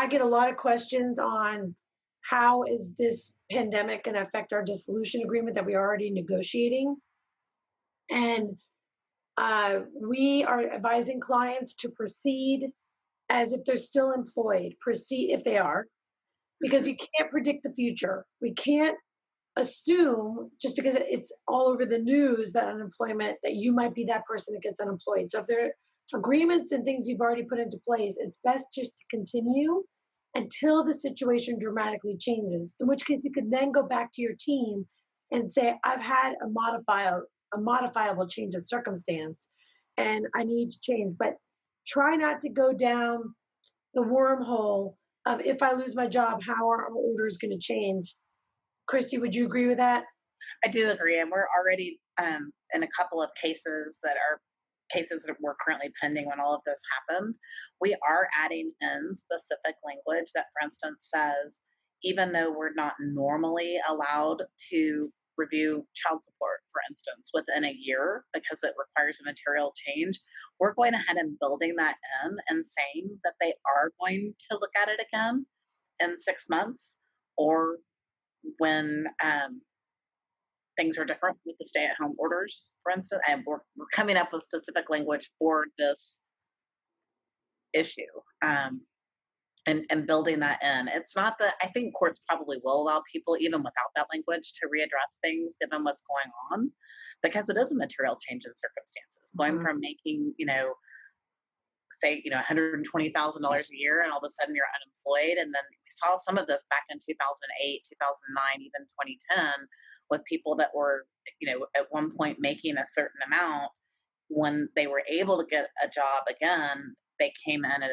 I get a lot of questions on how is this pandemic going to affect our dissolution agreement that we're already negotiating. And we are advising clients to proceed as if they're still employed, proceed if they are, because Mhm. you can't predict the future. We can't assume just because it's all over the news that unemployment, that you might be that person that gets unemployed. So if there are agreements and things you've already put into place, it's best just to continue until the situation dramatically changes, in which case you could then go back to your team and say, I've had a modifiable change of circumstance and I need to change. But try not to go down the wormhole of if I lose my job, how are our orders going to change? Christy, would you agree with that? I do agree, and we're already in a couple of cases that are cases that were currently pending when all of this happened. We are adding in specific language that, for instance, says even though we're not normally allowed to review child support, for instance, within a year because it requires a material change, we're going ahead and building that in and saying that they are going to look at it again in 6 months or when things are different with the stay-at-home orders, for instance, and we're coming up with specific language for this issue, and building that in. It's not that I think courts probably will allow people, even without that language, to readdress things given what's going on, because it is a material change in circumstances. Going Mhm. from making, say, $120,000 a year, and all of a sudden you're unemployed. And then we saw some of this back in 2008, 2009, even 2010, with people that were, at one point making a certain amount. When they were able to get a job again, they came in at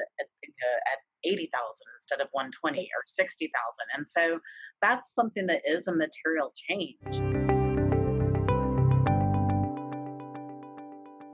80,000 instead of 120 or 60,000. And so that's something that is a material change.